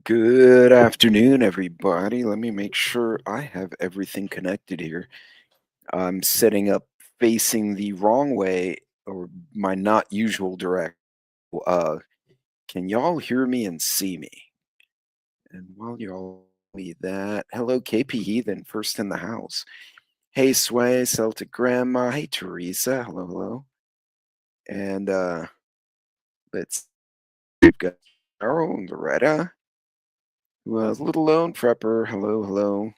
Good afternoon, everybody. Let me make sure I have everything connected here. I'm setting up facing the wrong way or my not usual direction. Uh, can y'all hear me and see me? And while y'all see that, hello, KP Heathen, first in the house. Hey, Sway, Celtic Grandma. Hey, Teresa. Hello, hello. And let's we've got Carol and Loretta. Was Little Lone Prepper. Hello, hello.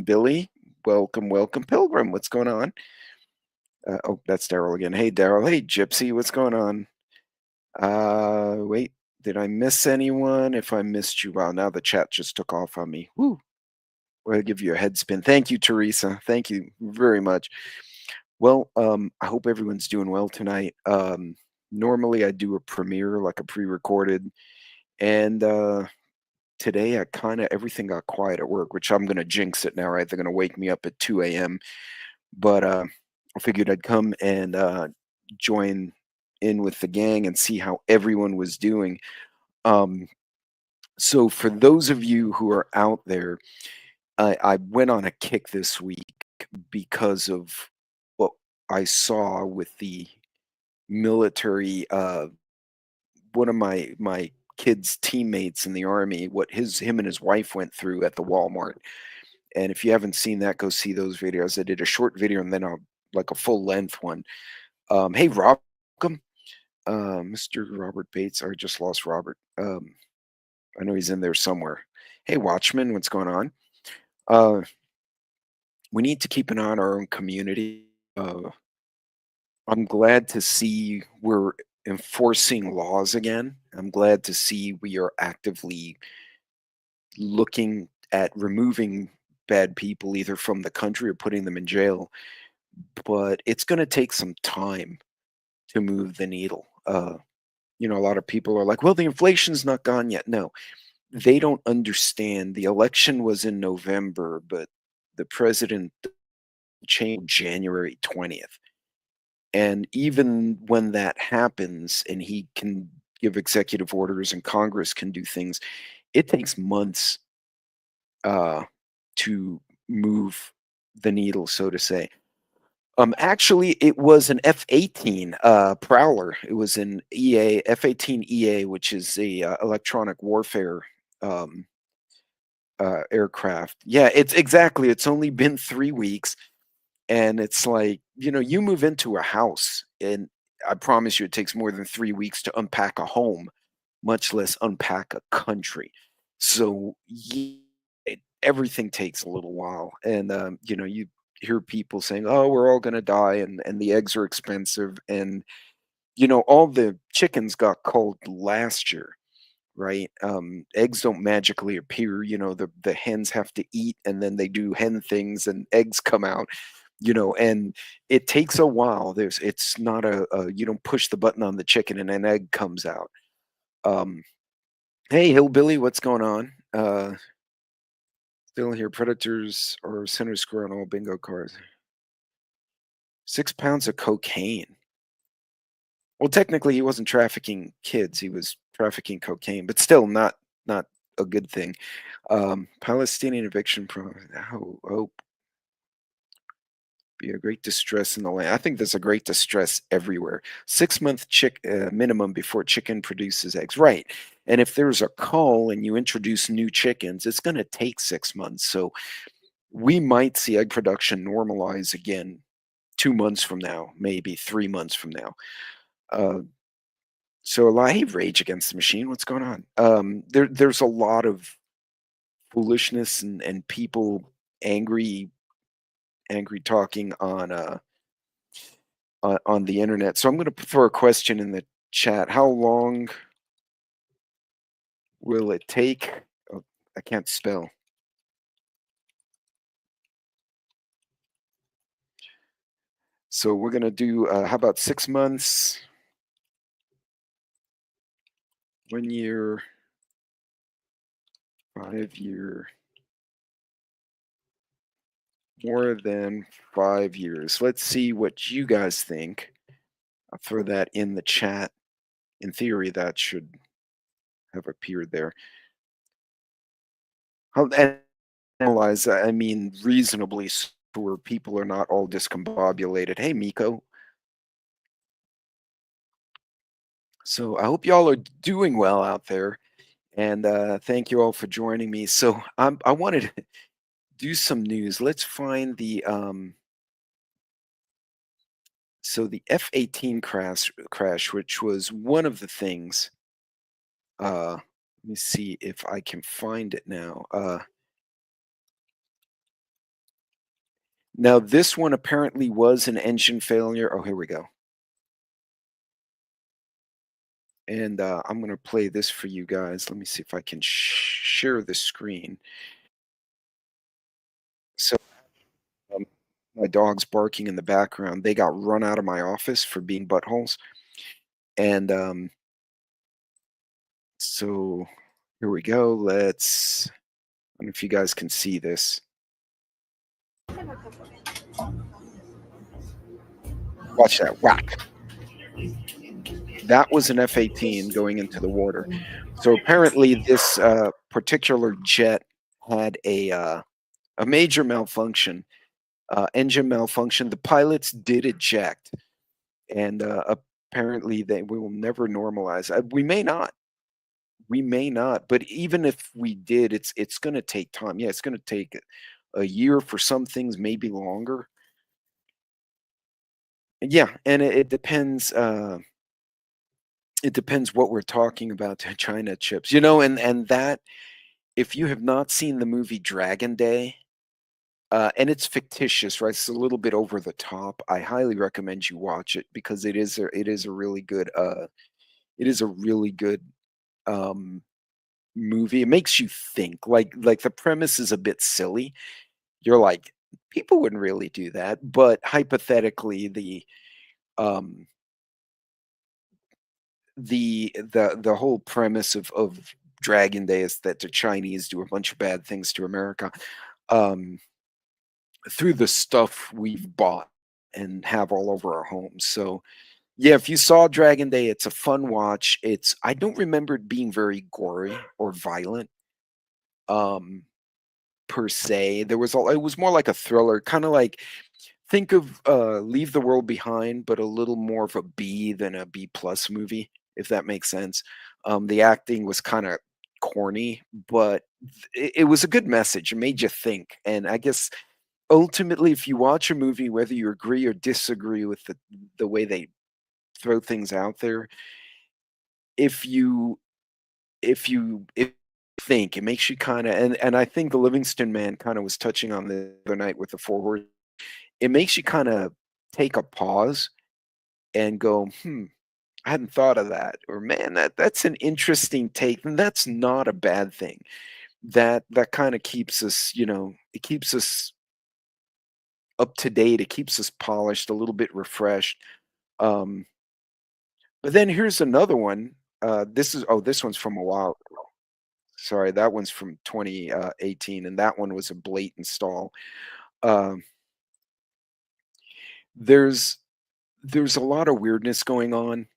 Billy, welcome, welcome. Pilgrim, what's going on? Oh, that's Daryl again. Hey, Daryl. Hey, Gypsy, what's going on? Wait, did I miss anyone? If I missed you, wow, now the chat just took off on me. Woo. I'll give you a head spin. Thank you, Teresa. Thank you very much. Well, I hope everyone's doing well tonight. Normally I do a premiere, like a pre-recorded, and today I kind of everything got quiet at work, which I'm gonna jinx it now, right? They're gonna wake me up at 2 a.m. But I figured I'd come and join in with the gang and see how everyone was doing. Um, so for those of you who are out there, I went on a kick this week because of what I saw with the military. One of my kids' teammates in the army, what him and his wife went through at the Walmart. And if you haven't seen that, go see those videos. I did a short video and then like a full length one. Hey, Rob, welcome. Mr. Robert Bates. I just lost Robert. I know he's in there somewhere. Hey, Watchman, what's going on? We need to keep an eye on our own community. I'm glad to see we're enforcing laws again. I'm glad to see we are actively looking at removing bad people either from the country or putting them in jail. But it's going to take some time to move the needle. A lot of people are like, well, the inflation's not gone yet. No, they don't understand. The election was in November, but the president changed January 20th. And even when that happens and he can give executive orders and Congress can do things, it takes months to move the needle, so to say. Actually, it was an F-18 Prowler. It was an F-18 EA, which is a electronic warfare um, aircraft. Yeah, it's only been 3 weeks, and it's like you move into a house, and I promise you, it takes more than 3 weeks to unpack a home, much less unpack a country. So everything takes a little while, and you hear people saying, "Oh, we're all going to die," and the eggs are expensive, and all the chickens got culled last year, right? Eggs don't magically appear. The hens have to eat, and then they do hen things, and eggs come out. And it takes a while. It's not you don't push the button on the chicken and an egg comes out. Hey, hillbilly, what's going on? Still here. Predators or center square on all bingo cards. 6 pounds of cocaine. Well, technically, he wasn't trafficking kids; he was trafficking cocaine, but still not a good thing. Palestinian eviction program. Oh, be a great distress in the land. I think there's a great distress everywhere. 6 month minimum before chicken produces eggs, right? And if there's a cull and you introduce new chickens, it's going to take 6 months. So we might see egg production normalize again 2 months from now, maybe 3 months from now. So a lot. Hey, Rage Against the Machine, what's going on? There's a lot of foolishness and people angry talking on the internet. So I'm going to throw a question in the chat. How long will it take? Oh, I can't spell. So we're going to do, how about 6 months, 1 year, 5 year, more than 5 years. Let's see what you guys think. I'll throw that in the chat. In theory, that should have appeared there. And analyze, I mean, reasonably where people are not all discombobulated. Hey, Miko. So I hope y'all are doing well out there, and thank you all for joining me. So I wanted to do some news. Let's find the so the F-18 crash, which was one of the things. Let me see if I can find it now. Now this one apparently was an engine failure. Oh, here we go. And I'm gonna play this for you guys. Let me see if I can share the screen. So um, my dog's barking in the background. They got run out of my office for being buttholes, and so here we go. Let's. I don't know if you guys can see this. Watch that whack. That was an F-18 going into the water. So apparently, this particular jet had a major malfunction, engine malfunction. The pilots did eject, and apparently they we will never normalize. We may not, but even if we did, it's going to take time. Yeah, it's going to take a year for some things, maybe longer. Yeah, and it depends. It depends what we're talking about. China chips, and that if you have not seen the movie Dragon Day, and it's fictitious, right? It's a little bit over the top. I highly recommend you watch it because it is a really good it is a really good um movie. It makes you think. Like the premise is a bit silly. You're like, people wouldn't really do that, but hypothetically, um the whole premise of Dragon Day is that the Chinese do a bunch of bad things to America um through the stuff we've bought and have all over our homes. So yeah, if you saw Dragon Day, it's a fun watch. I don't remember it being very gory or violent. Um per se. It was more like a thriller, kind of like think of Leave the World Behind, but a little more of a B than a B plus movie, if that makes sense. The acting was kind of corny, but it was a good message. It made you think, and I guess ultimately, if you watch a movie, whether you agree or disagree with the way they throw things out there, if you if think it makes you kind of and I think the Livingston Man kind of was touching on the other night with the forward. It makes you kind of take a pause and go, I hadn't thought of that, or man, that's an interesting take, and that's not a bad thing. That kind of keeps us, it keeps us up to date. It keeps us polished, a little bit refreshed. Um, but then here's another one. This one's from a while ago. Sorry, that one's from 2018, and that one was a blatant stall. Um, there's there's a lot of weirdness going on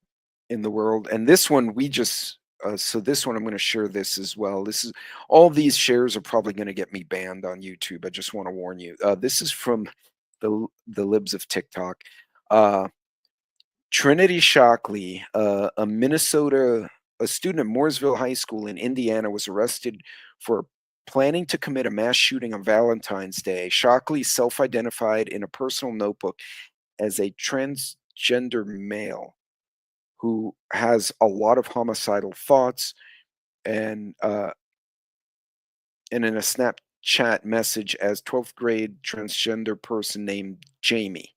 in the world, and this one we just so this one I'm going to share this as well. This is all these shares are probably going to get me banned on YouTube. I just want to warn you. This is from the libs of TikTok. Uh, Trinity Shockley, a student at Mooresville High School in Indiana, was arrested for planning to commit a mass shooting on Valentine's Day. Shockley self-identified in a personal notebook as a transgender male who has a lot of homicidal thoughts, and and in a Snapchat message as 12th grade transgender person named Jamie.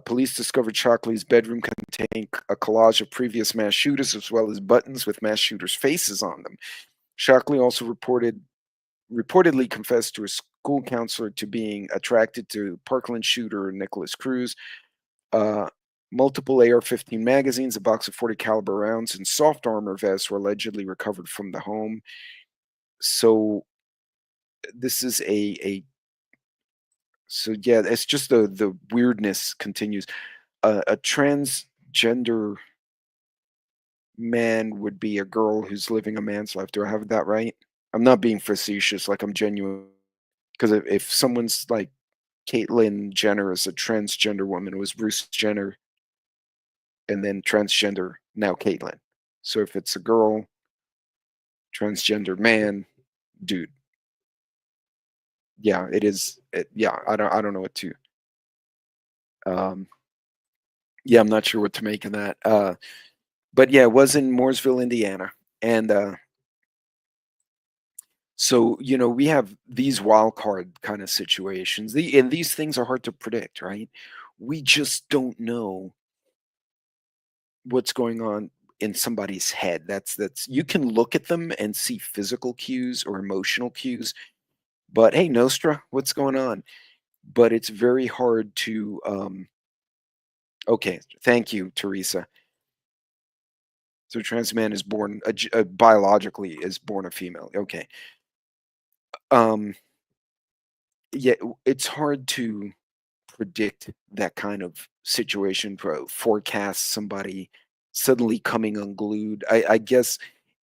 Police discovered Shockley's bedroom containing a collage of previous mass shooters as well as buttons with mass shooters' faces on them. Shockley also reportedly confessed to a school counselor to being attracted to Parkland shooter Nicholas Cruz. Uh, Multiple AR-15 magazines, a box of 40 caliber rounds, and soft armor vests were allegedly recovered from the home. So this is a so yeah, it's just the weirdness continues. A transgender man would be a girl who's living a man's life. Do I have that right? I'm not being facetious, like, I'm genuine. Because if someone's like Caitlyn Jenner is a transgender woman, it was Bruce Jenner, and then transgender, now Caitlyn. So if it's a girl, transgender man, dude. Yeah, it is. Yeah, I don't know what to. Um, yeah, I'm not sure what to make of that. But yeah, it was in Mooresville, Indiana, and so we have these wild card kind of situations. And these things are hard to predict, right? We just don't know what's going on in somebody's head. That's you can look at them and see physical cues or emotional cues, but hey, Nostra, what's going on? But it's very hard to okay, thank you, Teresa. So trans man is born biologically is born a female. Okay. Um yeah, it's hard to predict that kind of situation, forecast somebody suddenly coming unglued. I guess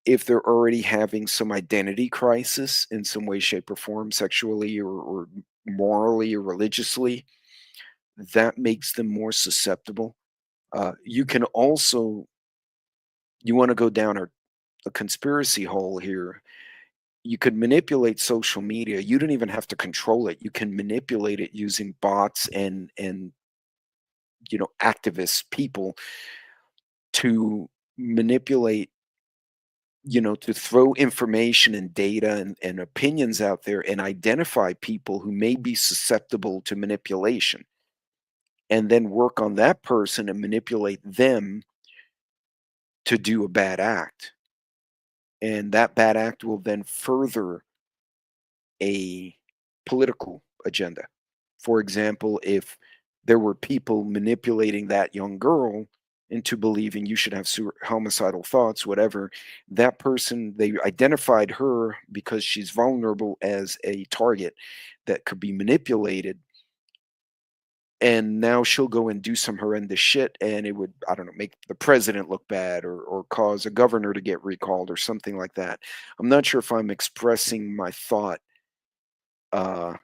if they're already having some identity crisis in some way, shape, or form, sexually or morally or religiously, that makes them more susceptible. You can also, you want to go down a conspiracy hole here. You could manipulate social media. You don't even have to control it. You can manipulate it using bots and activists, people to manipulate, to throw information and data and opinions out there and identify people who may be susceptible to manipulation, and then work on that person and manipulate them to do a bad act. And that bad act will then further a political agenda. For example, if there were people manipulating that young girl into believing you should have homicidal thoughts, whatever, that person, they identified her because she's vulnerable as a target that could be manipulated. And now she'll go and do some horrendous shit, and it would, I don't know, make the president look bad, or cause a governor to get recalled or something like that. I'm not sure if I'm expressing my thought, uh,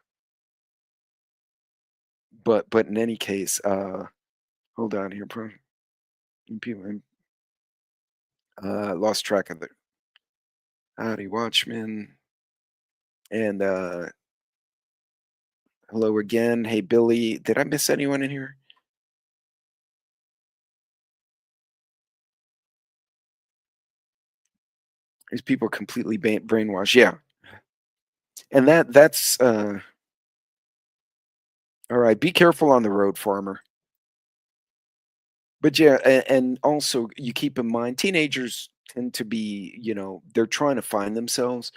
but in any case, hold on here, bro. People, lost track of it. Howdy, Watchman, and hello again. Hey, Billy, did I miss anyone in here? These people are completely brainwashed. Yeah, and that's all right. Be careful on the road, farmer. But yeah, and also you keep in mind, teenagers tend to be, they're trying to find themselves.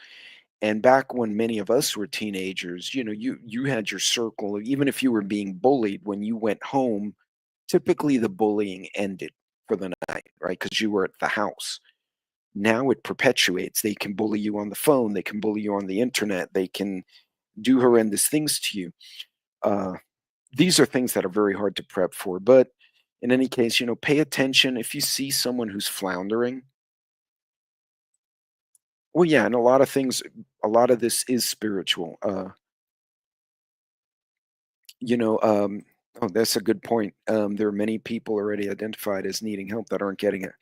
And back when many of us were teenagers, you had your circle. Even if you were being bullied, when you went home, typically the bullying ended for the night, right? Because you were at the house. Now it perpetuates. They can bully you on the phone. They can bully you on the internet. They can do horrendous things to you. Uh, these are things that are very hard to prep for. But in any case, pay attention if you see someone who's floundering. Well, yeah, and a lot of things, a lot of this is spiritual. You know, um, oh, that's a good point. There are many people already identified as needing help that aren't getting it,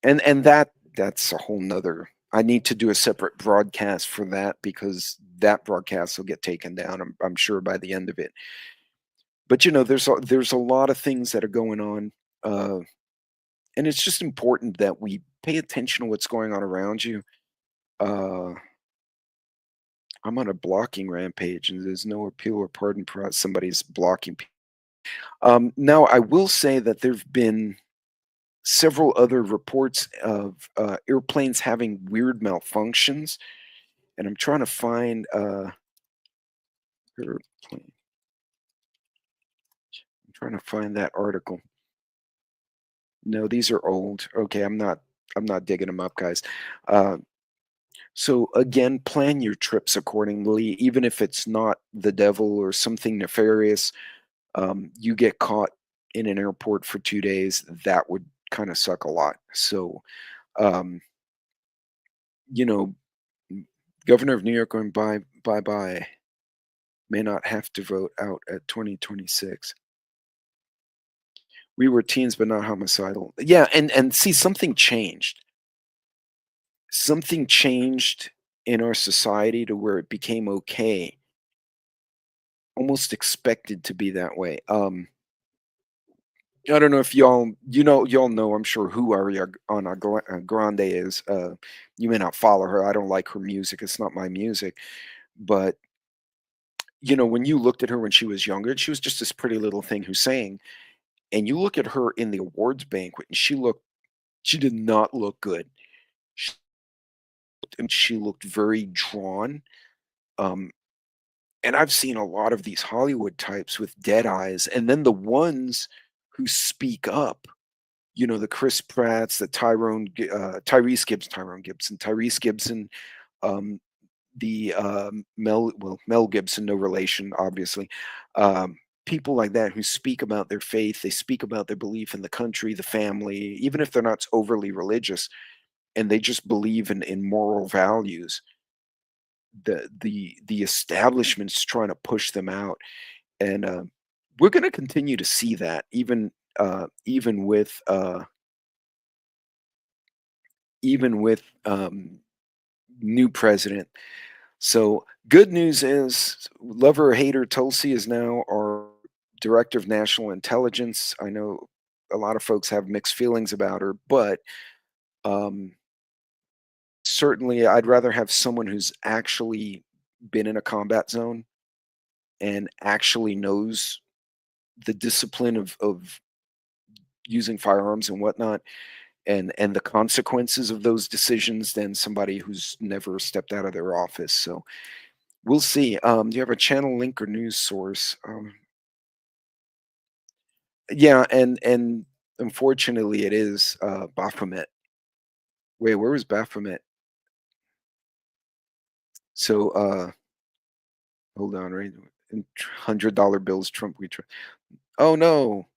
and that's a whole nother. I need to do a separate broadcast for that, because that broadcast will get taken down. I'm sure by the end of it. But there's a lot of things that are going on, uh, and it's just important that we pay attention to what's going on around you. Uh, I'm on a blocking rampage, and there's no appeal or pardon. Somebody's blocking. Now, I will say that there've been several other reports of airplanes having weird malfunctions, and I'm trying to find airplane. I'm trying to find that article. No, these are old. Okay, I'm not digging them up, guys. Uh, so again, plan your trips accordingly, even if it's not the devil or something nefarious. You get caught in an airport for 2 days, that would kind of suck a lot. So, um, you know, Governor of New York going bye. May not have to vote out at 2026. We were teens, but not homicidal. Yeah, and see, something changed. Something changed in our society to where it became okay, almost expected to be that way. I don't know if y'all know, I'm sure, who Ariana Grande is. You may not follow her. I don't like her music. It's not my music. But when you looked at her when she was younger, she was just this pretty little thing who sang. And you look at her in the awards banquet, and she did not look good. She, and she looked very drawn. Um, and I've seen a lot of these Hollywood types with dead eyes, and then the ones who speak up. The Chris Pratts, the Tyrone Gibson, Tyrese Gibson, um, the Mel Gibson, no relation, obviously. People like that who speak about their faith, they speak about their belief in the country, the family, even if they're not overly religious, and they just believe in moral values. The establishment's trying to push them out, and we're going to continue to see that, even with new president. So good news is, lover or hater, Tulsi is now our director of national intelligence. I know a lot of folks have mixed feelings about her, but um, certainly I'd rather have someone who's actually been in a combat zone and actually knows the discipline of using firearms and whatnot, and the consequences of those decisions, than somebody who's never stepped out of their office. So we'll see. Do you have a channel link or news source? Yeah, and unfortunately, it is Baphomet. Wait, where was Baphomet? So, hold on, right? $100 bills, Trump. Oh no.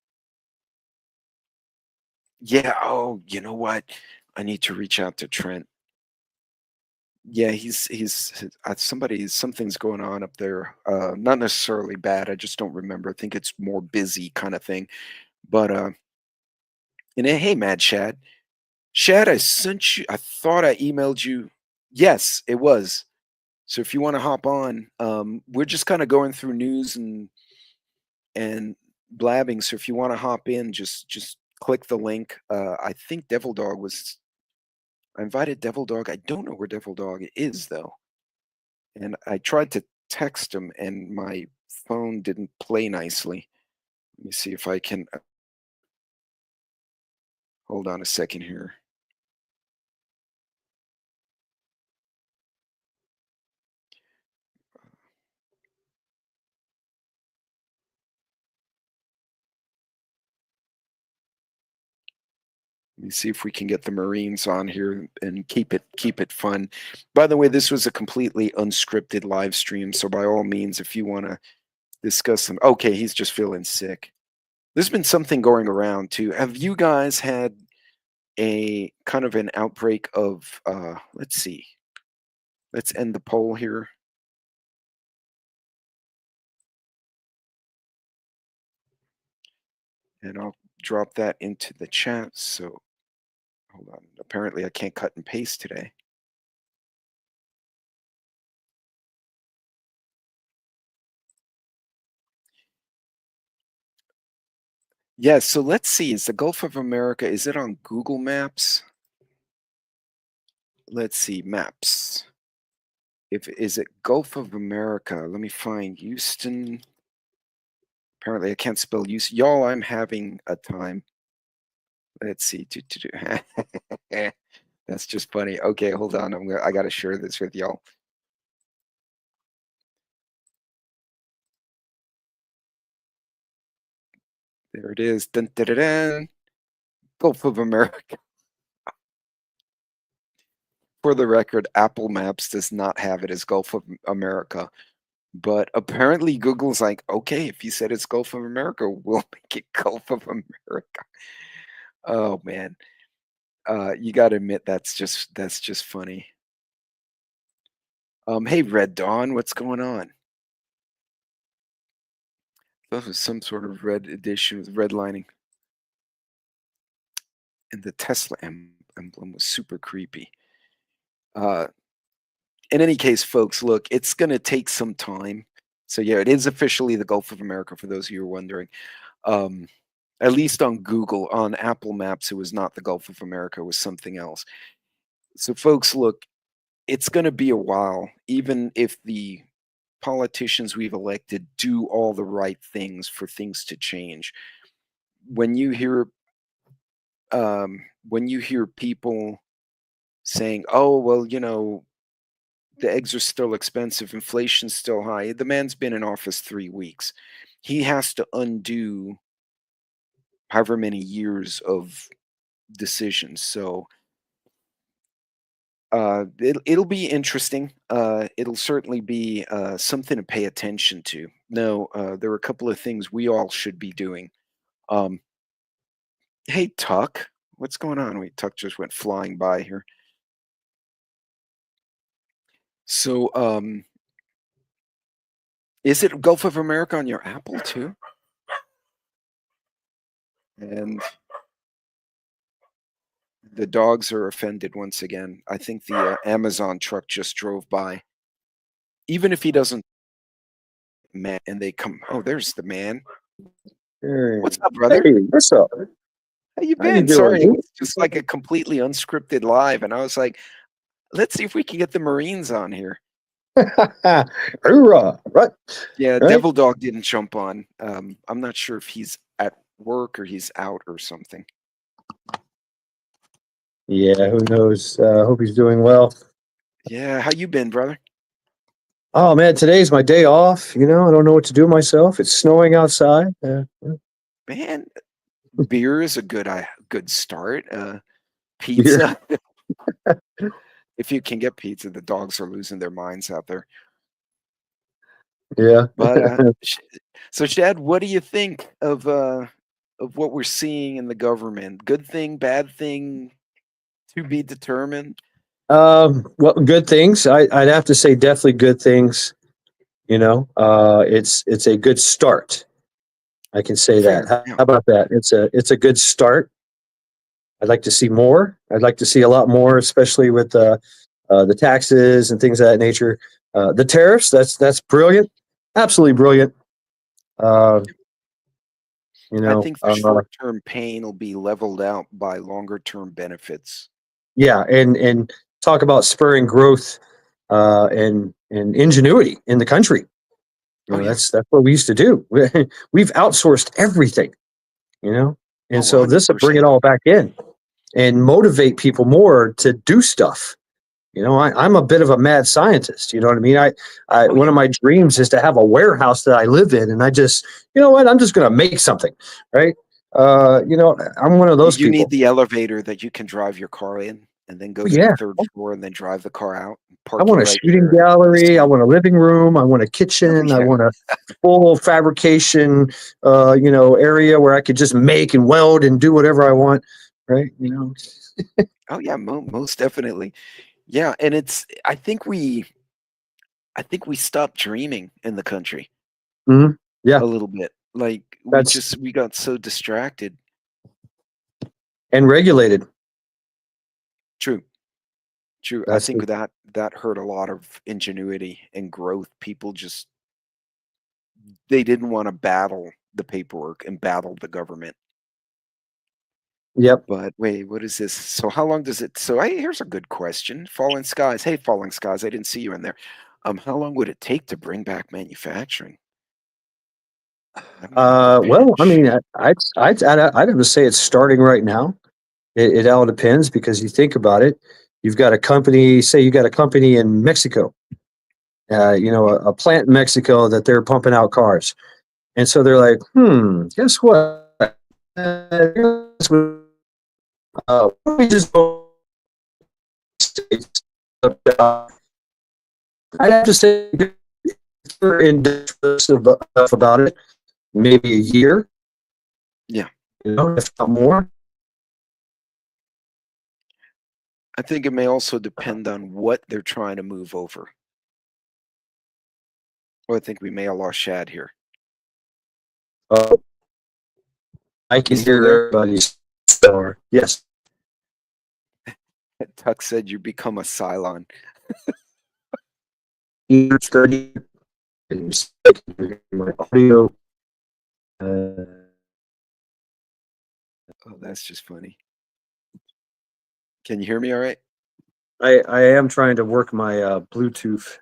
Yeah. Oh, you know what? I need to reach out to Trent. Yeah, something's going on up there. Not necessarily bad. I just don't remember. I think it's more busy kind of thing. But and hey, Mad Shad. Shad, I sent you, I thought I emailed you. Yes, it was. So if you want to hop on, we're just kind of going through news and blabbing. So if you want to hop in, just click the link. I think Devil Dog was I invited Devil Dog. I don't know where Devil Dog is though. And I tried to text him and my phone didn't play nicely. Let me see if I can hold on a second here. Let me see if we can get the Marines on here and keep it fun. By the way, this was a completely unscripted live stream, so by all means, if you want to discuss some, okay, he's just feeling sick. There's been something going around too. Have you guys had a kind of an outbreak of let's see. Let's end the poll here. And I'll drop that into the chat. So hold on. Apparently I can't cut and paste today. Yeah, so let's see. Is the Gulf of America, is it on Google Maps? Let's see, maps. If is it Gulf of America? Let me find Houston. Apparently I can't spell Houston. Y'all, I'm having a time. Let's see. That's just funny. Okay, hold on. I gotta share this with y'all. There it is. Dun, dun, dun, dun. Gulf of America. For the record, Apple Maps does not have it as Gulf of America. But apparently Google's like, okay, if you said it's Gulf of America, we'll make it Gulf of America. Oh man. You gotta admit that's just funny. Hey, Red Dawn, what's going on? That was some sort of red edition with redlining. And the Tesla emblem was super creepy. Uh, in any case, folks, look, it's going to take some time. So, yeah, it is officially the Gulf of America, for those of you who are wondering. Um, at least on Google, on Apple Maps, it was not the Gulf of America, it was something else. So, folks, look, it's going to be a while, even if the politicians we've elected do all the right things for things to change. When you hear people saying, "Oh, well, the eggs are still expensive, inflation's still high." The man's been in office 3 weeks. He has to undo however many years of decisions. So, it'll be interesting. It'll certainly be something to pay attention to. No, there are a couple of things we all should be doing. Um, hey, Tuck, what's going on? Wait, Tuck just went flying by here. So, is it Gulf of America on your Apple too? And the dogs are offended once again. I think the Amazon truck just drove by. Even if he doesn't, man, and they come. Oh, there's the man. Hey, What's up, brother? what's up? How you How you been? doing, Sorry, it dude? was just like a completely unscripted live, and I was like, let's see if we can get the Marines on here. Hoorah! Right, Yeah, right. Devil Dog didn't jump on. I'm not sure if he's at work or he's out or something. Yeah, who knows? Hope he's doing well. Yeah, how you been, brother? Oh man, today's my day off. You know, I don't know what to do myself. It's snowing outside. Man, beer is a good start. Beer. Pizza, if you can get pizza, the dogs are losing their minds out there. Yeah. But so, Chad, what do you think of what we're seeing in the government? Good thing, bad thing, to be determined? Well, good things. I'd have to say definitely good things. You know, it's a good start. I can say that. Fair, How yeah. about that? It's a good start. I'd like to see more. I'd like to see a lot more, especially with the taxes and things of that nature. The tariffs, that's brilliant, absolutely brilliant. Uh, you I know, think the short-term pain will be leveled out by longer-term benefits. yeah, and talk about spurring growth and ingenuity in the country. You Oh, know, yeah. that's what we used to do. We've outsourced everything. You know, and Oh, so this will bring 100%. it all back in and motivate people more to do stuff. You know, I'm a bit of a mad scientist. You know what I mean? I Oh, one yeah. of my dreams is to have a warehouse that I live in, and I just, you know what? I'm just going to make something, right? You know, I'm one of those You need people. the elevator that you can drive your car in and then go to the Yeah, 3rd floor and then drive the car out and I park it want a right shooting there in the gallery. I sun. want a living room. I want a Oh, kitchen. I yeah. want a full fabrication, you know, area where I could just make and weld and do whatever I want, right? You know. Oh, yeah, most definitely. Yeah, and I think we stopped dreaming in the country Mhm. Yeah, a little bit. Like, that's we got so distracted. and regulated. True, true. I That's think that hurt a lot of ingenuity and growth. People just they didn't wanna battle the paperwork and battle the government. yep. But wait, what is this? So how long does it so I here's a good question. Falling Skies. Hey, Falling Skies, I didn't see you in there. How long would it take to bring back manufacturing? I'm gonna go Well, I pinch. mean, I'd have to say it's starting right now. It all depends because you think about it. You've got a company, say you got a company in Mexico, you know, Yeah. a plant in Mexico that they're pumping out cars. And so they're like, guess what? Guess what? Why don't we just go I'd have to say we're in about it, maybe a year, Yeah. you know, if not more. I think it may also depend on what they're trying to move over. Well, I think we may have lost Shad here. Oh, I You can still hear there? everybody's star. Yes. Tuck said you become a Cylon. Study my audio. Oh, that's just funny. Can you hear me all right? I am trying to work my Bluetooth,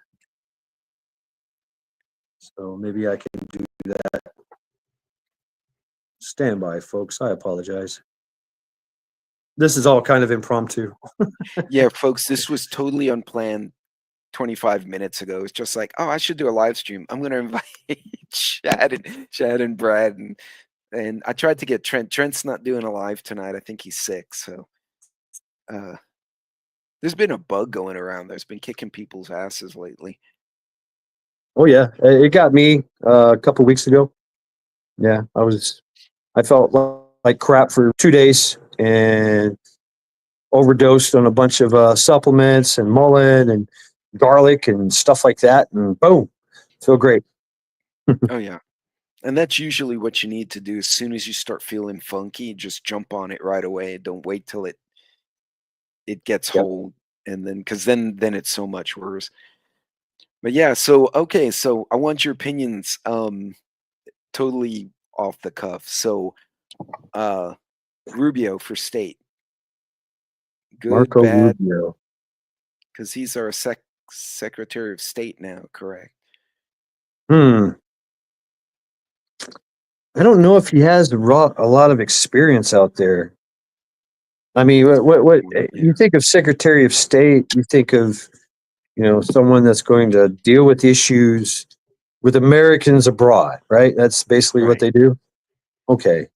so maybe I can do that. Stand by, folks. I apologize. This is all kind of impromptu. Yeah, folks, this was totally unplanned 25 minutes ago. It's just like, oh, I should do a live stream. I'm going to invite Chad and Brad. And I tried to get Trent. Trent's not doing a live tonight. I think he's sick. So there's been a bug going around that's been kicking people's asses lately. Oh yeah, it got me a couple weeks ago. Yeah, I felt like crap for 2 days and overdosed on a bunch of supplements and mullein and garlic and stuff like that, and boom, feel great. Oh yeah. And that's usually what you need to do. As soon as you start feeling funky, just jump on it right away. Don't wait till it gets Yep. hold, and then because then it's so much worse. But yeah, so okay, so I want your opinions. Totally off the cuff. So Rubio for state. Good, Marco bad, Rubio. because he's our Secretary of State now, correct? I don't know if he has a lot of experience out there. I mean, what you think of Secretary of State? You think of, someone that's going to deal with issues with Americans abroad, right? That's basically what Right. they do. Okay,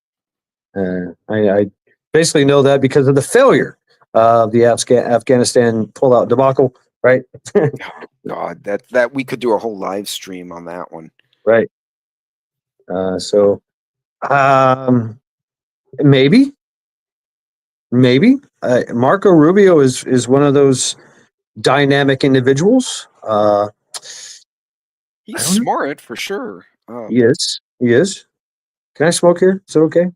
I basically know that because of the failure of the Afghanistan pullout debacle, right? Oh, God, that we could do a whole live stream on that one. Right. So maybe Marco Rubio is one of those dynamic individuals. He's smart for sure. He is. He is. Can I smoke here? Is it okay?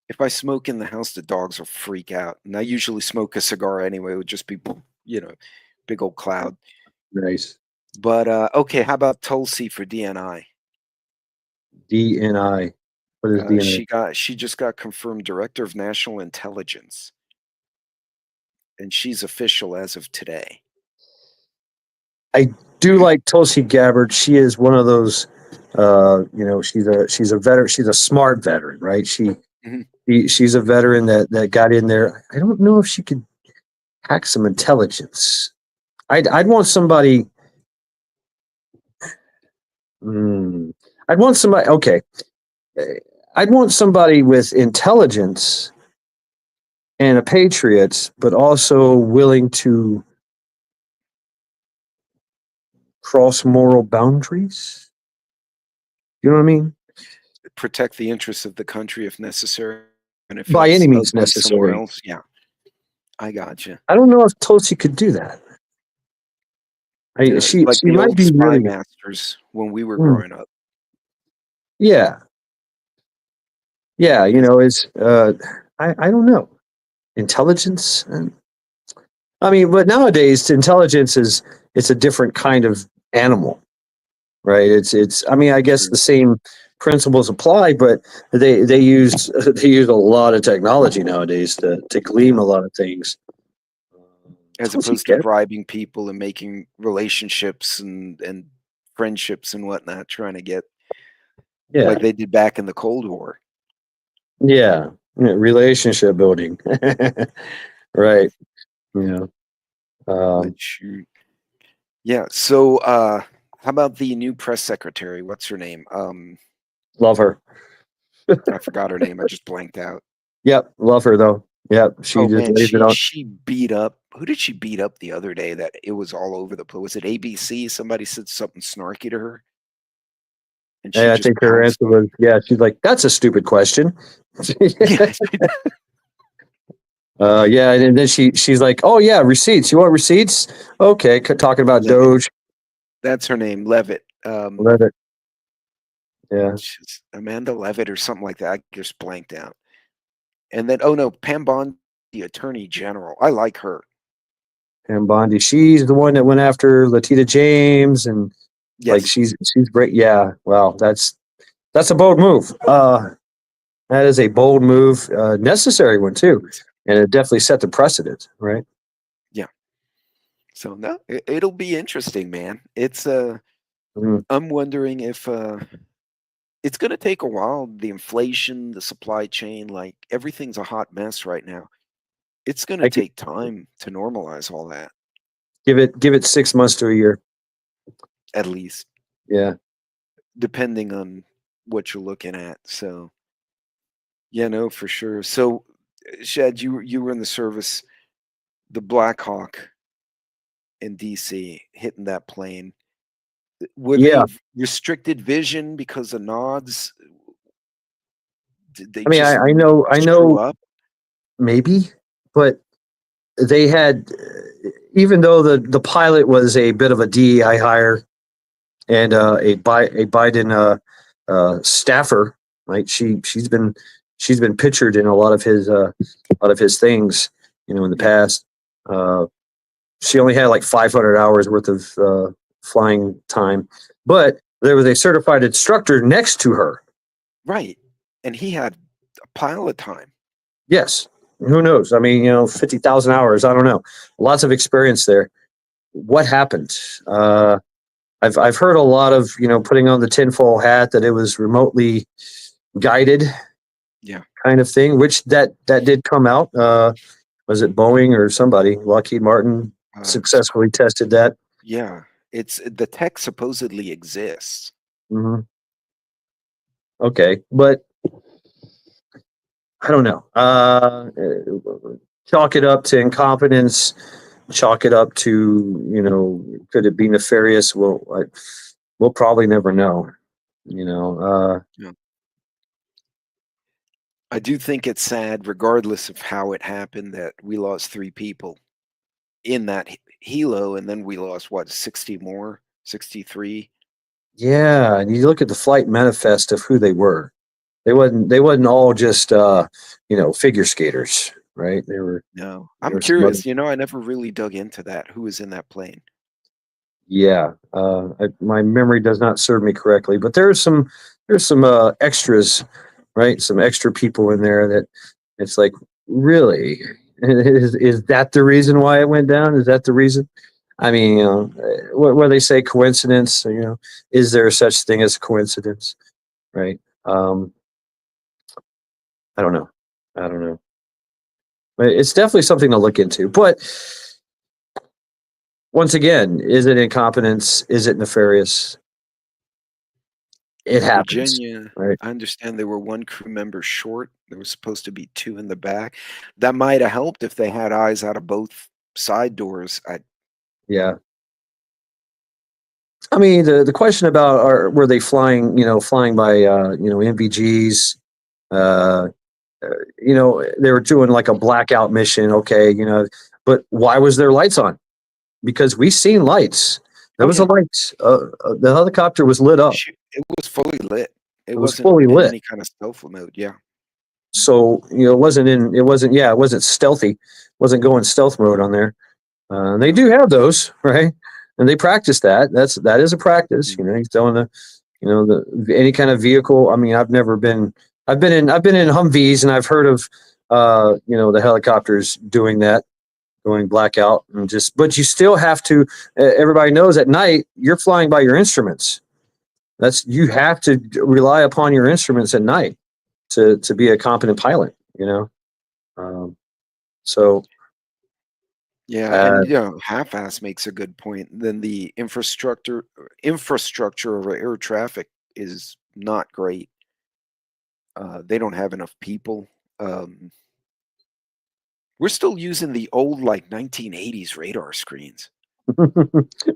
If I smoke in the house, the dogs will freak out. And I usually smoke a cigar anyway. It would just be, big old cloud. Nice. But okay, how about Tulsi for DNI? DNI. What is DNI? She just got confirmed Director of National Intelligence, and she's official as of today. I do like Tulsi Gabbard. She is one of those. She's a veteran. She's a smart veteran, right? She's a veteran that got in there. I don't know if she could hack some intelligence. I'd want somebody. I'd want somebody. Okay, I'd want somebody with intelligence and a patriot, but also willing to cross moral boundaries. You know what I mean? Protect the interests of the country if necessary, and if By it's any means ugly somewhere necessary. else, yeah, I gotcha. I don't know if Tulsi could do that. She Like the might old be spy really. masters when we were growing up. Yeah. Yeah, I don't know. Intelligence. I mean, but nowadays intelligence it's a different kind of animal, right? It's I mean, I guess the same principles apply, but they use a lot of technology nowadays to glean a lot of things. As opposed to bribing people and making relationships and friendships and whatnot, trying to get like they did back in the Cold War. Yeah, relationship building, right? Yeah. So, how about the new press secretary? What's her name? Love her. I forgot her name. I just blanked out. Yep, love her though. Yep, she lays it out. She beat up. Who did she beat up the other day? That it was all over the place. Was it ABC? Somebody said something snarky to her. And I think her answer was, yeah, she's like, that's a stupid question. Yeah, and then she's like, "Oh yeah, receipts. You want receipts? Okay." Talking about Levitt. Doge. That's her name, Levitt. Love it. Yeah, She's Amanda Levitt or something like that. I just blanked out. And then, oh no, Pam Bondi, the Attorney General. I like her. and Bondi. She's the one that went after Latita James, and like Yes. she's great. Yeah, wow, that's a bold move. That is a bold move, necessary one too, and it definitely set the precedent, right? Yeah. So no, it'll be interesting, man. It's Mm. I'm wondering if it's going to take a while. The inflation, the supply chain, like everything's a hot mess right now. It's going to I could take time to normalize all that, give it 6 months to a year. at least, Yeah, depending on what you're looking at. So, yeah, no, for sure. So, Shad, you were in the service, the Black Hawk in DC, hitting that plane. Were yeah. they restricted vision because of nods? Did they I mean, just I know, screw up? maybe, but they had, even though the pilot was a bit of a DEI hire and a Biden staffer, right? She's been pictured in a lot of his things, in the Yeah, past. Uh, she only had like 500 hours worth of flying time, but there was a certified instructor next to her. right. And he had a pile of time. Yes, who knows? I mean, 50,000 hours. I don't know. Lots of experience there. What happened? I've heard a lot of putting on the tinfoil hat that it was remotely guided Yeah. kind of thing, which that did come out. Was it Boeing or somebody? Lockheed Martin successfully tested that. Yeah. It's the tech supposedly exists. Hmm. Okay, but I don't know. Chalk it up to incompetence. Chalk it up to could it be nefarious? Well, we'll probably never know. You know, Yeah. I do think it's sad, regardless of how it happened, that we lost 3 people in that helo, and then we lost, what, 60 more? 63? yeah. And you look at the flight manifest of who they were. They wasn't all just figure skaters, right? No. There I'm were some other. curious, I never really dug into that. Who was in that plane? Yeah, my memory does not serve me correctly, but there's some extras, right? Some extra people in there that it's like, really, is that the reason why it went down? Is that the reason? I mean, what they say coincidence. Is there such thing as coincidence, right? I don't know. I don't know. But it's definitely something to look into. But once again, is it incompetence? Is it nefarious? It happens, Virginia, right? I understand they were 1 crew member short. There was supposed to be 2 in the back. That might have helped if they had eyes out of both side doors. Yeah. I mean, the question about were they flying by MVGs? Uh, they were doing like a blackout mission. Okay, but why was there lights on? Because we seen lights. There Oh, was a yeah. light. The helicopter was lit up. It was fully lit. It It was wasn't fully in lit. any kind of stealth mode, yeah. So it wasn't stealthy. Wasn't going stealth mode on there. They No. do have those, right? And they practice that. That is a practice. Mhm. He's doing the any kind of vehicle. I mean, I've been in Humvees, and I've heard of the helicopters doing that, going blackout, and but you still have to. Everybody knows at night you're flying by your instruments. You have to rely upon your instruments at night to be a competent pilot. Um, so Yeah, uh, and, half-ass makes a good point. Then the infrastructure of air traffic is not great. They don't have enough people. Um, we're still using the old, like, 1980s radar screens.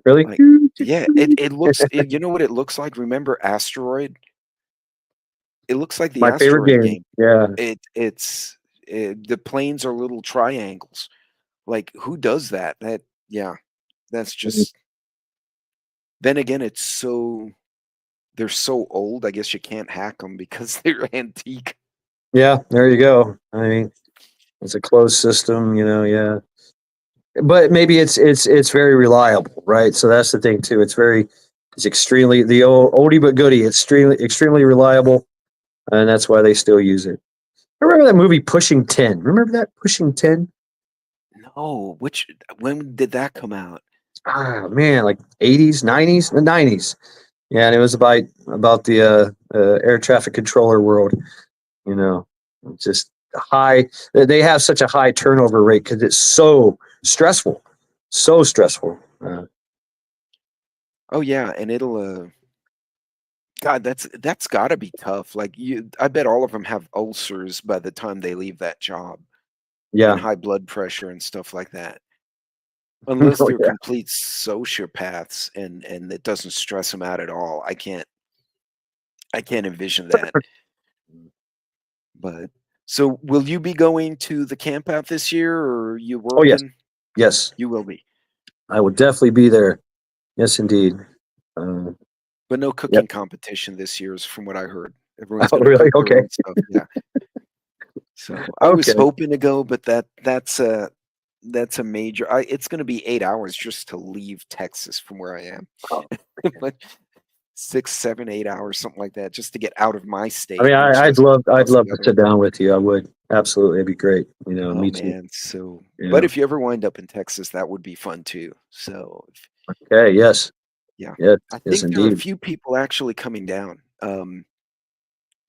really, Like, yeah, it looks you know what it looks like? Remember Asteroid? It looks like the my favorite Asteroid game. game. Yeah, It's The planes are little triangles. Like, who does that? Yeah, that's Mhm. just. Then again, they're so old. I guess you can't hack them because they're antique. Yeah, there you go. I mean, it's a closed system, yeah. But maybe it's very reliable, right? So that's the thing too. It's extremely the oldie but goodie. It's extremely reliable, and that's why they still use it. I remember that movie Pushing 10. Remember that Pushing 10? No, when did that come out? Ah, man, like 80s, 90s, the 90s. Yeah, and it was about the air traffic controller world. You know, just high. They have such a high turnover rate because it's stressful, so stressful. Oh yeah, and it'll God, that's got to be tough. Like I bet all of them have ulcers by the time they leave that job and Yeah, high blood pressure and stuff like that. Unless oh, they're yeah. complete sociopaths and it doesn't stress them out at all. I can't envision that. But so will you be going to the camp out this year or are you Oh yes, working? yes. You will be. I will definitely be there. Yes, indeed. Um, But no yep. cooking competition this year is from what I heard. Everyone's Oh, gonna really? cook their Okay. own stuff. Yeah. So I was Okay. hoping to go, but that's a major. It's going to be 8 hours just to leave Texas from where I am. Oh, Like 6, 7, 8 hours, something like that, just to get out of my I mean, state, much less I'd across love the to other. sit down with you. I would absolutely. It'd be great. Oh Me too. man, so but Yeah. if you ever wind up in Texas, that would be fun too. So Okay. Yes. yeah, Yes. I Yes, think there are a indeed. few people actually coming down.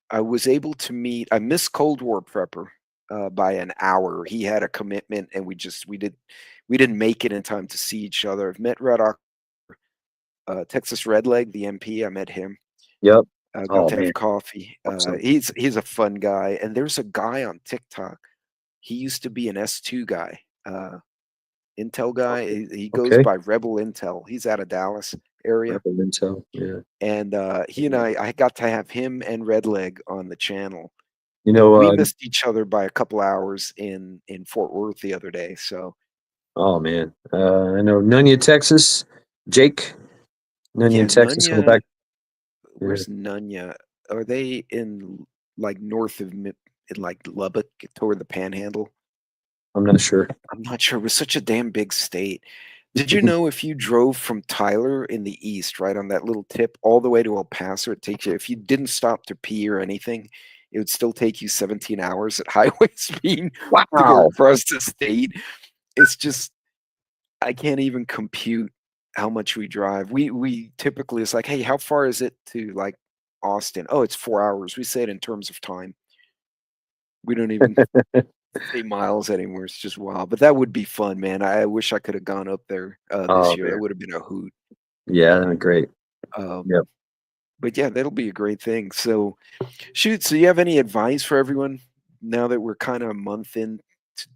I was able to meet. I missed Cold War Prepper by an hour. He had a commitment, and we didn't make it in time to see each other. I've met Red Texas Redleg, the MP. I met him. Yep. Got Oh to have man. coffee. Awesome. He's a fun guy, and there's a guy on TikTok. He used to be an S2 guy, Intel guy. He goes Okay. by Rebel Intel. He's out of Dallas area, Rebel Intel. Yeah. and he and I got to have him and Redleg on the channel. You And know. we missed each other by a couple hours in Fort Worth the other day. So Oh man. I know Nunya, Texas. Jake. yeah, Nunya, Texas. On the Nunya. back. Yeah. Where's Nunya? Are they in like north of in like Lubbock toward the Panhandle? I'm not sure. I'm not sure. It was such a damn big state. Did you know if you drove from Tyler in the east, right on that little tip, all the way to El Paso, it takes you, if you didn't stop to pee or anything, it would still take you 17 hours at highway speed to go Wow. across the state? It's just, I can't even compute how much we drive. We typically, it's like, hey, how far is it to like Austin? Oh, it's 4 hours. We say it in terms of time. We don't even say miles anymore. It's just wild. But that would be fun, man. I wish I could have gone up there this Oh year. That man. would have been a hoot. Yeah. Great. Yep. Um, but yeah, that'll be a great thing. So shoot, so you have any advice for everyone now that we're kind of a month in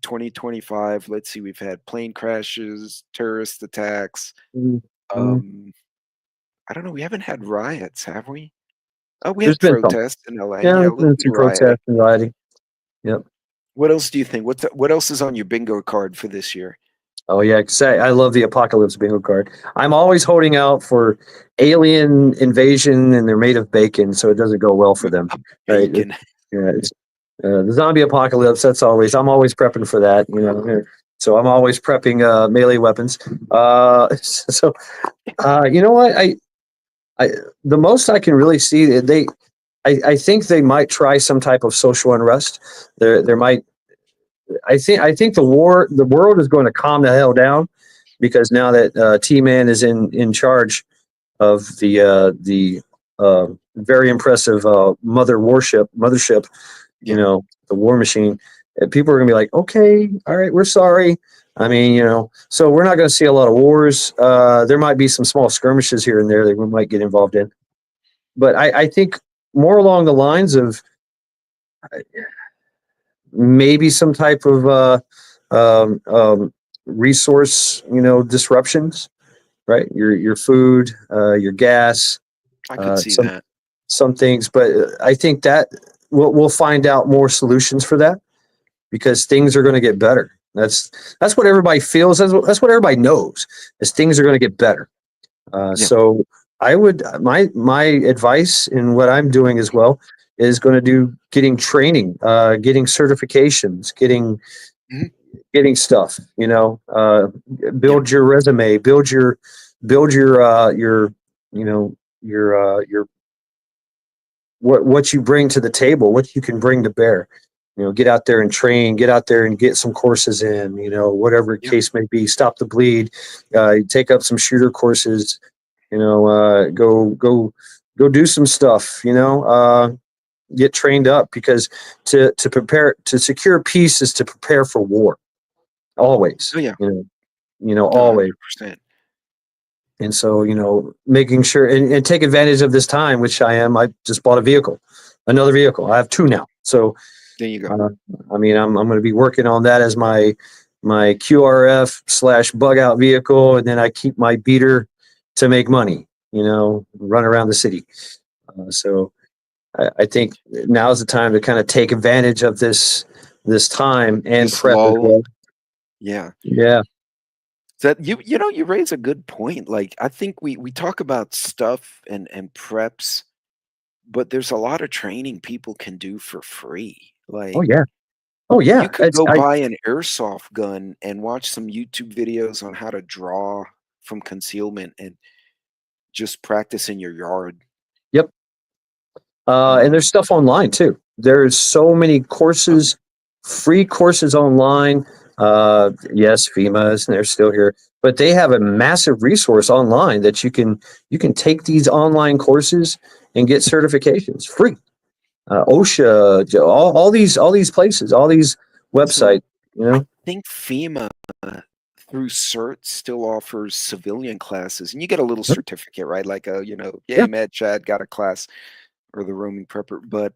2025? Let's see, we've had plane crashes, terrorist attacks. Mhm. Um, I don't know, we haven't had riots, have we? Oh, we There's had been some. protests in LA. Yeah, Yeah, a there's little been bit some of rioting. protests and rioting. Yep. What else do you think? What else is on your bingo card for this year? Oh yeah, say I love the apocalypse bingo card. I'm always holding out for alien invasion, and they're made of bacon, so it doesn't go well for them, right? Bacon. Yeah, it's the zombie apocalypse. I'm always prepping for that. So I'm always prepping melee weapons. So you know what? I the most I can really see I think they might try some type of social unrest. There might I think the world is going to calm the hell down because now that T-Man is in charge of the very impressive mothership, Yeah, the war machine. People are going to be like, okay, all right, we're sorry. I mean, so we're not going to see a lot of wars. There might be some small skirmishes here and there that we might get involved in, but I think more along the lines of maybe some type of resource, disruptions, right? Your food, your gas, I could see some that. some things, but I think that we'll find out more solutions for that. because things are going to get better. That's what everybody feels. That's what everybody knows is things are going to get better. Yeah. So I would my advice in what I'm doing as well is going to do getting training, getting certifications, Mhm. getting stuff. Yeah. Build your resume, build your you know your what you bring to the table, what you can bring to bear. Get out there and train, get out there and get some courses in, whatever Yeah. case may be, stop the bleed, take up some shooter courses, go do some stuff, get trained up because to prepare to secure peace is to prepare for war always, Oh, yeah. always. 100%. And so, making sure and take advantage of this time, which I just bought another vehicle. I have two now. So, There you go. uh, I'm going to be working on that as my QRF / bug out vehicle. And then I keep my beater to make money, run around the city. So I think now's the time to kind of take advantage of this time and This prep as lull. well. Yeah. Yeah. That you raise a good point. Like, I think we talk about stuff and preps, but there's a lot of training people can do for free. Oh Like, yeah. Oh you yeah. could go buy an airsoft gun and watch some YouTube videos on how to draw from concealment and just practice in your yard. Yep. And there's Um, stuff online too. There's so many courses, free courses online. Yes, FEMA's and they're still here, but they have a massive resource online that you can take these online courses and get certifications free. OSHA, all these places, all these so websites. You I know, think FEMA through CERT still offers civilian classes, and you get a little certificate, right? Like yeah, yay, Mad Chad got a class or the roaming prepper, but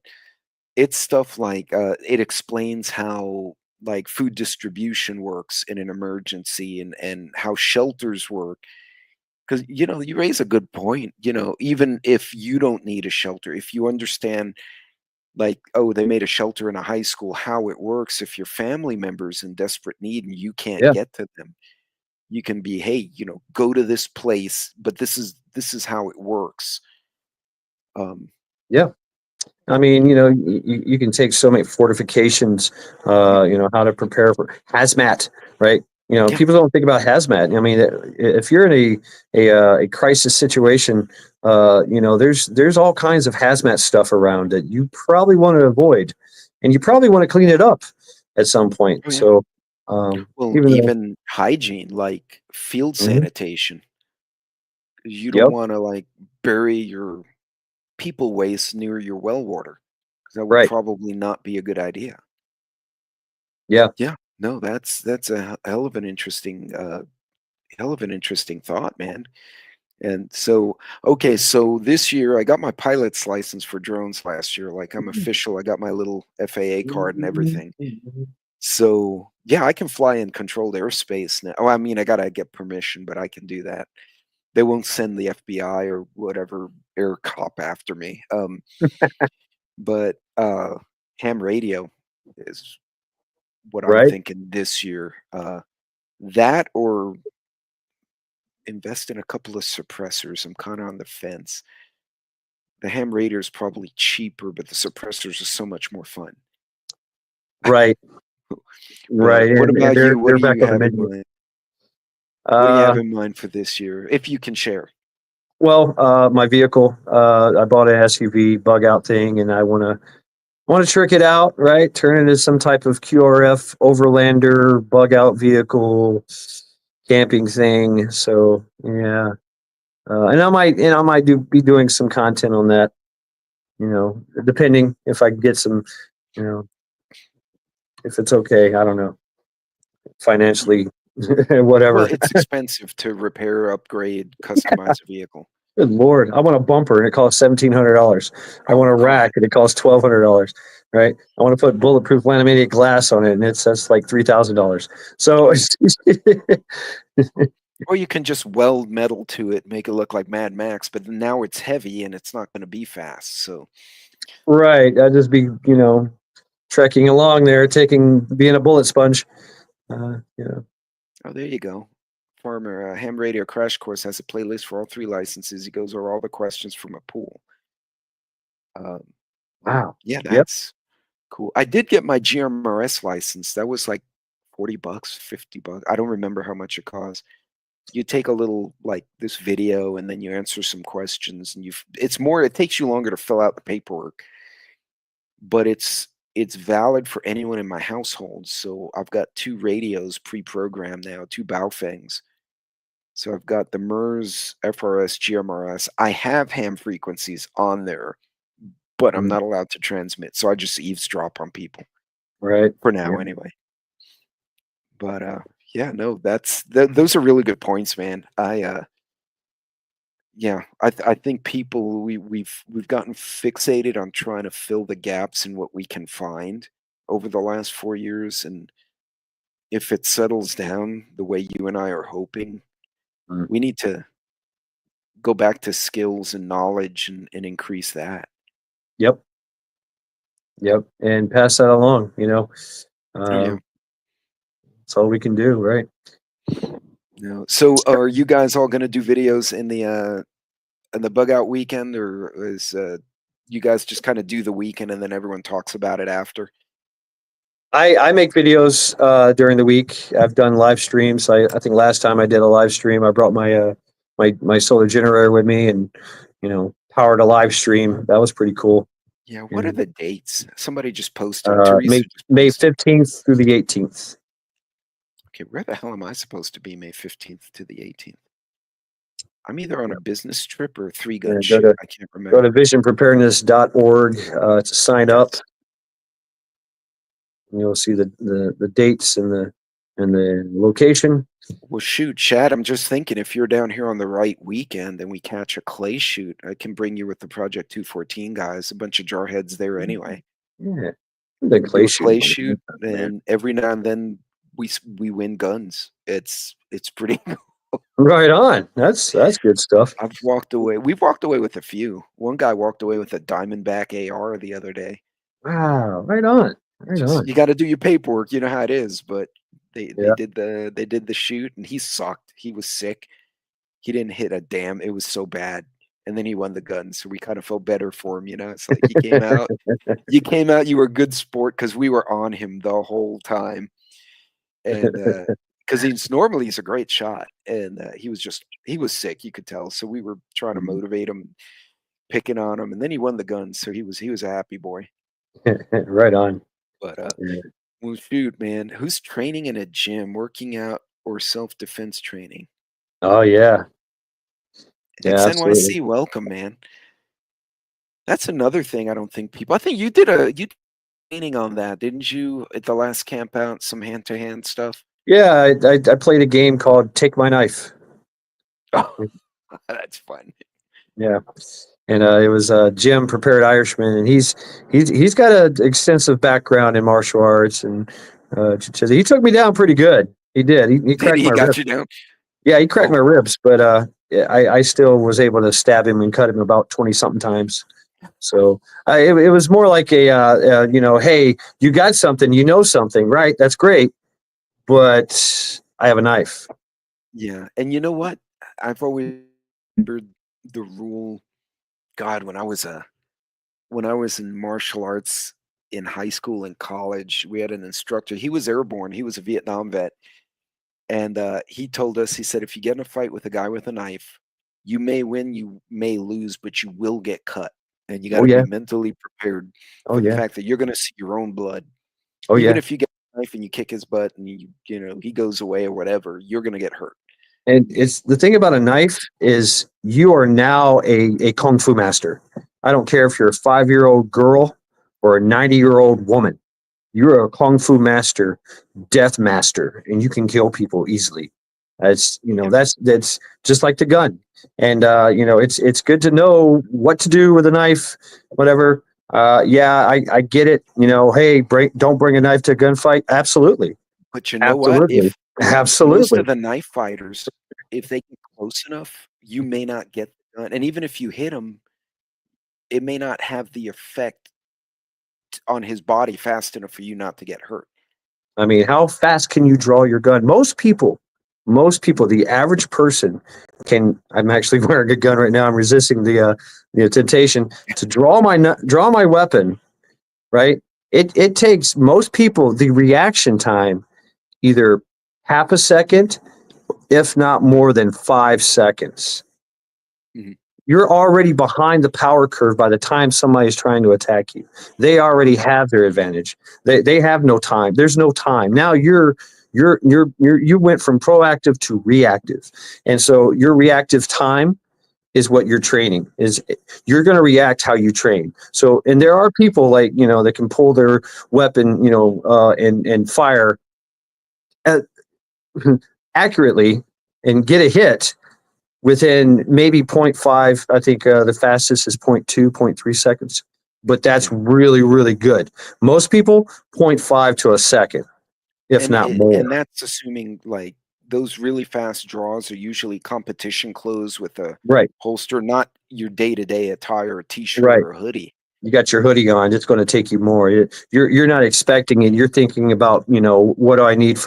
it's stuff like it explains how like food distribution works in an emergency and how shelters work. Because you raise a good point. Even if you don't need a shelter, if you understand like, oh, they made a shelter in a high school, how it works, if your family member's in desperate need and you can't yeah, get to them, you can be, hey, go to this place, but this is how it works. Um, yeah. You can take so many fortifications, yeah, how to prepare for hazmat, right? yeah, People don't think about hazmat. If you're in a crisis situation, there's all kinds of hazmat stuff around that you probably want to avoid, and you probably want to clean it up at some point. oh yeah. So, Well, even though, even hygiene, like field Mhm. sanitation, 'cause you don't Yep, want to like bury your people waste near your well water, 'cause that would right, probably not be a good idea. yeah, Yeah, no, that's a hell of an interesting thought, man. And so, okay, so this year I got my pilot's license for drones last year. Like I'm official. I got my little FAA card and everything. So yeah, I can fly in controlled airspace now. Oh, I mean, I gotta get permission, but I can do that. They won't send the FBI or whatever air cop after me. But ham radio is what I'm right, thinking this year. That or invest in a couple of suppressors. I'm kind of on the fence. The ham radio is probably cheaper, but the suppressors are so much more fun. right, But right, what and about they're you? What they're do back you on the have in menu. mind? What do you have Uh, in mind for this year, if you can share? Well, my vehicle, I bought an SUV bug out thing, and I want to trick it out, right? Turn it into some type of QRF overlander bug out vehicle camping thing. So yeah, and I might be doing some content on that. Depending if I can get some, you know, if it's okay. I don't know financially, Well, whatever. it's expensive to repair, upgrade, customize a vehicle. Good Lord, I want a bumper and it costs $1,700. I want Oh a god. rack and it costs $1,200. Right? I want to put bulletproof laminated glass on it and that's like $3,000. So, Oh yeah. Or you can just weld metal to it, make it look like Mad Max, but now it's heavy and it's not going to be fast. So right, I'd just be trekking along there, being a bullet sponge. You know. Oh, there you go. Farmer Ham Radio Crash Course has a playlist for all 3 licenses. He goes over all the questions from a pool. Wow. Yeah, Yep. that's cool. I did get my GMRS license. That was like $40, $50. I don't remember how much it cost. You take a little like this video and then you answer some questions and it takes you longer to fill out the paperwork, but it's valid for anyone in my household. So I've got 2 radios pre-programmed now, 2 Baofangs. So I've got the MERS, FRS, GMRS. I have ham frequencies on there, but I'm not allowed to transmit. So I just eavesdrop on people. Right. For now, anyway. But yeah, no, those are really good points, man. Yeah, I think people we've gotten fixated on trying to fill the gaps in what we can find over the last 4 years, and if it settles down the way you and I are hoping, we need to go back to skills and knowledge and increase that. Yep. Yep. And pass that along, you know. Yeah. That's all we can do, right? No. So are you guys all gonna do videos in the bug out weekend, or is you guys just kind of do the weekend and then everyone talks about it after? I make videos during the week. I've done live streams. I think last time I did a live stream, I brought my my solar generator with me and powered a live stream. That was pretty cool. Yeah, what are the dates? Somebody just posted. Teresa just May posted. 15th through the 18th. Okay, where the hell am I supposed to be May 15th to the 18th? I'm either on a business trip or a 3-gun shoot. I can't remember. Go to visionpreparedness.org to sign up. And you'll see the dates and the location. Well, shoot, Chad, I'm just thinking if you're down here on the right weekend and we catch a clay shoot, I can bring you with the Project 214 guys, a bunch of jarheads there anyway. Yeah. The clay shoot, and every now and then we win guns. It's pretty right on. That's good stuff. We've walked away with a few. One guy walked away with a Diamondback AR the other day. Wow, right on. You got to do your paperwork, you know how it is, but they did the shoot and he sucked. He was sick. He didn't hit a damn. It was so bad. And then he won the gun, so we kind of felt better for him, It's like he came out. You came out, you were a good sport because we were on him the whole time. And because he's a great shot, and he was sick, you could tell. So we were trying to motivate him, picking on him, and then he won the gun, so he was a happy boy. Right on. But well, shoot, man, who's training in a gym, working out, or self-defense training? Oh yeah. Yeah, XNYC, absolutely. welcome, man. That's another thing I don't think people. I think you did training on that, didn't you? At the last camp out, some hand-to-hand stuff. Yeah, I played a game called Take My Knife. Oh, that's fun. Yeah, and it was Jim, Prepared Irishman, and he's got an extensive background in martial arts, and he took me down pretty good. He did. He cracked my got ribs. you down. Yeah, he cracked my ribs, but I still was able to stab him and cut him about 20-something times. So it was more like a hey, you got something, something, right? That's great, but I have a knife. Yeah, and you know what? I've always remembered the rule. God, when I was in martial arts in high school and college, we had an instructor. He was airborne. He was a Vietnam vet, and he told us. He said, if you get in a fight with a guy with a knife, you may win, you may lose, but you will get cut, and you got to be mentally prepared for the fact that you're going to see your own blood. Even if you get a knife and you kick his butt and he goes away or whatever, you're going to get hurt. And it's the thing about a knife is you are now a kung fu master. I don't care if you're a 5-year-old girl or a 90-year-old woman. You're a kung fu master, death master, and you can kill people easily. That's that's just like the gun. And it's good to know what to do with a knife, whatever. I get it. Hey, don't bring a knife to a gunfight. Absolutely. But you know what? If Absolutely. Most of the knife fighters, if they get close enough, you may not get the gun. And even if you hit them, it may not have the effect on his body fast enough for you not to get hurt. I mean, how fast can you draw your gun? Most people, the average person can. I'm actually wearing a gun right now. I'm resisting the temptation to draw my weapon. Right. It takes most people the reaction time either half a second, if not more than 5 seconds. Mm-hmm. You're already behind the power curve by the time somebody's trying to attack you. They already have their advantage. They have no time. There's no time. Now you went from proactive to reactive. And so your reactive time is what you're training. Is you're going to react how you train. So, and there are people like, that can pull their weapon, and fire accurately and get a hit within maybe 0.5. I think the fastest is 0.2, 0.3 seconds. But that's really, really good. Most people, 0.5 to a second, if not more. And that's assuming like those really fast draws are usually competition clothes with a holster, not your day-to-day attire, a t-shirt or a hoodie. You got your hoodie on, it's going to take you more. You're not expecting it. You're thinking about, what do I need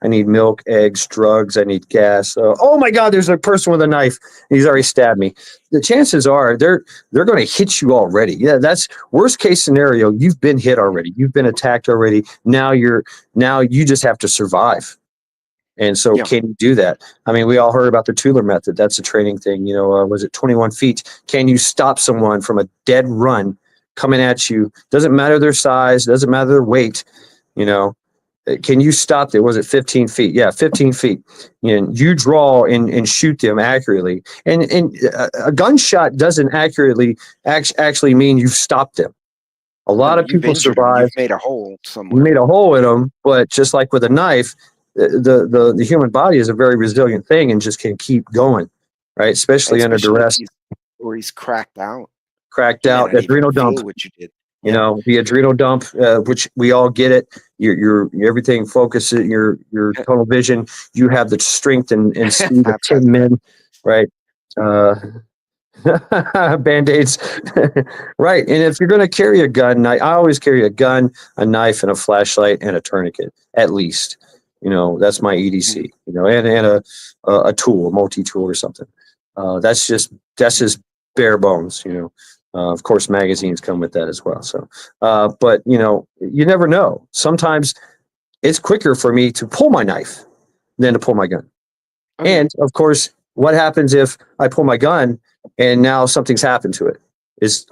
I need milk, eggs, drugs, I need gas. Oh my God, there's a person with a knife. He's already stabbed me. The chances are they're going to hit you already. Yeah, that's worst case scenario. You've been hit already. You've been attacked already. Now you just have to survive. And so can you do that? I mean, we all heard about the Tueler method. That's a training thing. Was it 21 feet? Can you stop someone from a dead run coming at you? Doesn't matter their size, doesn't matter their weight. Can you stop it? Was it 15 feet? Yeah, 15 feet. You draw and shoot them accurately. And a gunshot doesn't actually mean you've stopped them. A lot of people survive. You've made a hole somewhere. You made a hole in them, but just like with a knife, the human body is a very resilient thing and just can keep going, right? Especially under duress. Or he's cracked out. Adrenal dump. What you did. The adrenal dump, which we all get it. Your everything focuses, your tunnel vision. You have the strength and speed of 10 men, right? Band-aids. Right. And if you're going to carry a gun, I always carry a gun, a knife, and a flashlight and a tourniquet, at least. That's my EDC, and a tool, a multi-tool or something. That's just bare bones, Of course, magazines come with that as well. So, but you never know. Sometimes it's quicker for me to pull my knife than to pull my gun. Okay. And of course, what happens if I pull my gun and now something's happened to it?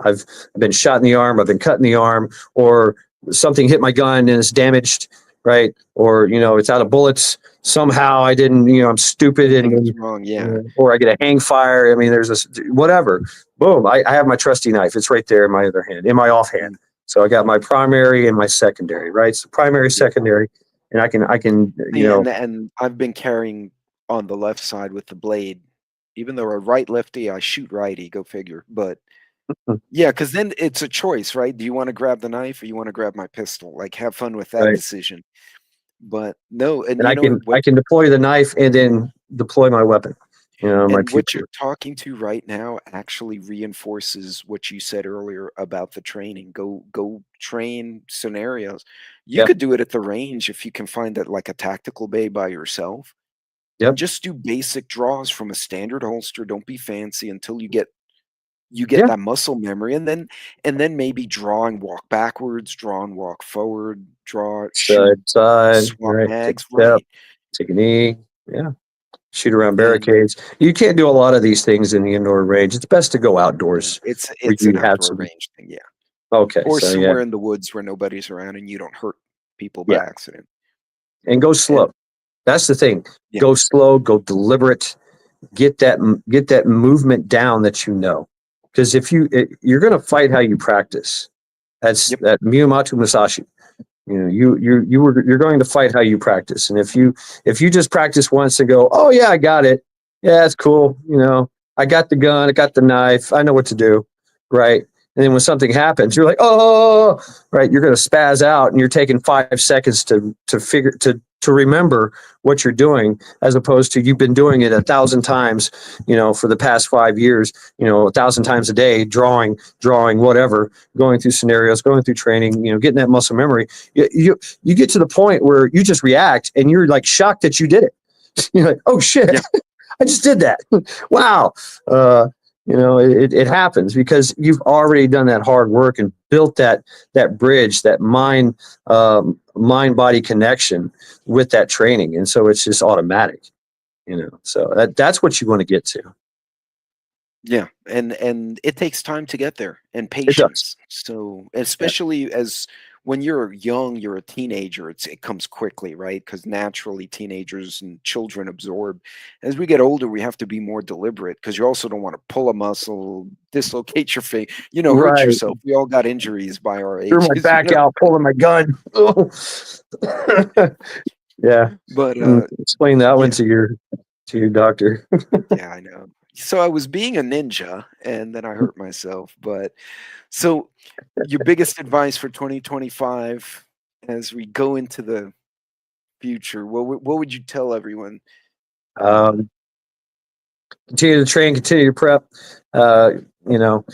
I've been shot in the arm, I've been cut in the arm, or something hit my gun and it's damaged, right? Or it's out of bullets. Somehow I didn't, I'm stupid and wrong, yeah. Or I get a hang fire. I mean, there's whatever. Boom! I have my trusty knife. It's right there in my other hand, in my offhand. So I got my primary and my secondary, right? So primary, secondary, and I can, And I've been carrying on the left side with the blade, even though a right lefty, I shoot righty. Go figure. But yeah, because then it's a choice, right? Do you want to grab the knife or you want to grab my pistol? Like, have fun with that decision. But no, and I can deploy the knife and then deploy my weapon. What you're talking to right now actually reinforces what you said earlier about the training. Go train scenarios. You could do it at the range if you can find that like a tactical bay by yourself. Yep. Just do basic draws from a standard holster. Don't be fancy until you get that muscle memory, and then maybe draw and walk backwards, draw and walk forward, draw, shoot, side, swap right, mags, take a knee, shoot around barricades. You can't do a lot of these things in the indoor range. It's best to go outdoors. It's an outdoor range thing, Okay, or somewhere in the woods where nobody's around and you don't hurt people by accident. And go slow. That's the thing. Go slow. Go deliberate. Get that movement down that because if you're going to fight how you practice. That's that Miyamoto Musashi. You're going to fight how you practice. And if you just practice once and go, oh yeah, I got it. Yeah, that's cool. I got the gun, I got the knife, I know what to do. Right. And then when something happens, you're like, oh, right. You're going to spaz out and you're taking 5 seconds to to remember what you're doing, as opposed to you've been doing it 1,000 times, for the past 5 years, 1,000 times a day, drawing, whatever, going through scenarios, going through training, getting that muscle memory. You get to the point where you just react and you're like shocked that you did it. You're like, oh shit, Yeah. I just did that. Wow. It happens because you've already done that hard work and built that bridge, that mind body connection with that training, and so it's just automatic. So that's what you want to get to. Yeah, and it takes time to get there, and It does. patience. So especially as when you're young, you're a teenager, it comes quickly, right? Because naturally teenagers and children absorb. As we get older, we have to be more deliberate because you also don't want to pull a muscle, dislocate your face, hurt Right. yourself. We all got injuries by our Threw my ages, back out, pulling my gun. Oh. Yeah. But Explain that one yeah, to your doctor. yeah, I know. So I was being a ninja and then I hurt myself. But so your biggest advice for 2025 as we go into the future, what would you tell everyone? Um, Continue to train, continue to prep. You know,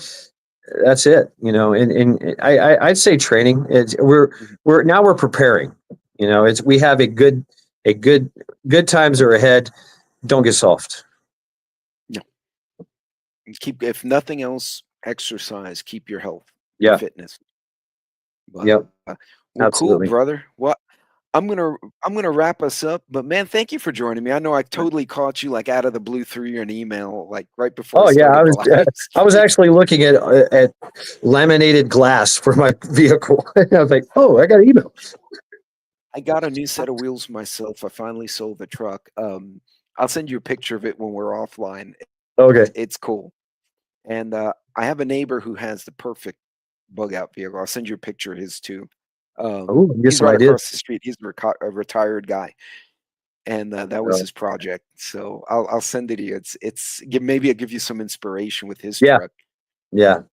that's it. And I'd say training. Mhm. We're preparing. We have a good times are ahead. Don't get soft. Yeah. And keep, if nothing else, exercise, keep your health, your Yeah. fitness. But Yep. well, cool, Absolutely. brother. Well, I'm gonna wrap us up, but man, thank you for joining me. I know I totally caught you like out of the blue through your email, like right before I Oh yeah, started the live I was stream. actually looking at laminated glass for my vehicle. I was like, oh, I got an email. I got a new set of wheels myself. I finally sold the truck. I'll send you a picture of it when we're offline. Okay. It's cool. And I have a neighbor who has the perfect bug out vehicle. I'll send you a picture of his too. Oh, get He's some right ideas. across the street. He's a retired guy, and that was Uh, his project. So I'll send it to you. Maybe I'll give you some inspiration with his yeah, truck. yeah, yeah.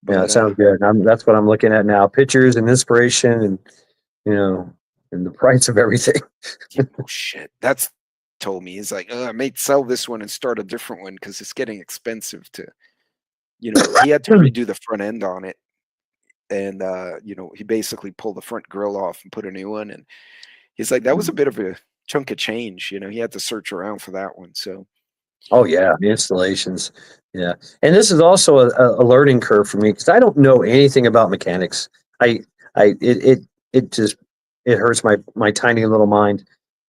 But Sounds good. That's what I'm looking at now. Pictures and inspiration, and you know, and the price of everything. yeah, oh shit, that's told me he's like, I may sell this one and start a different one because it's getting expensive to. He had to redo the front end on it, and he basically pulled the front grill off and put a new one. And he's like, that was a bit of a chunk of change. He had to search around for that one. So Oh yeah, the installations. Yeah, and this is also a learning curve for me because I don't know anything about mechanics. I it just it hurts my tiny little mind.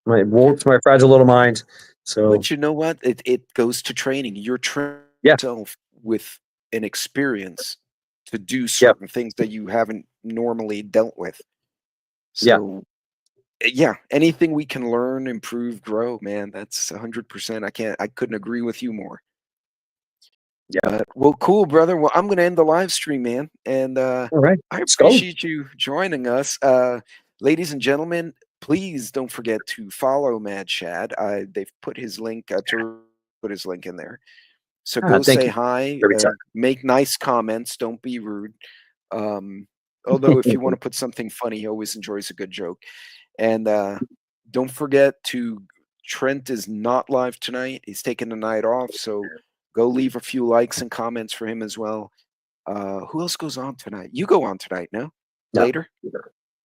It warps my fragile little mind. So but you know what? It goes to training. You're training yeah, yourself with an experience to do yeah, certain things that you haven't normally dealt with. yeah, So yeah, anything we can learn, improve, grow, man, that's 100%. I couldn't agree with you more. yeah. But well, cool, brother. Well, I'm gonna end the live stream, man. And All right, I let's go. appreciate you joining us. Ladies and gentlemen, please don't forget to follow Mad Shad. They've put his link to put his link in there. So go Thank say you hi, every time. make nice comments, don't be rude. Um, although if you want to put something funny, he always enjoys a good joke. And don't forget to Trent is not live tonight. He's taking the night off, so go leave a few likes and comments for him as well. Who else goes on tonight? You go on tonight, no? No, Later?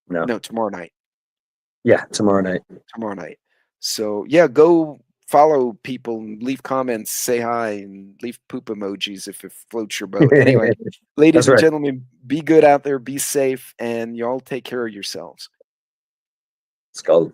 no. No, tomorrow night. Yeah, tomorrow night. Tomorrow night. So yeah, go follow people and leave comments, say hi, and leave poop emojis if it floats your boat. Anyway, ladies That's and right. gentlemen, be good out there, be safe, and y'all take care of yourselves. Let's go.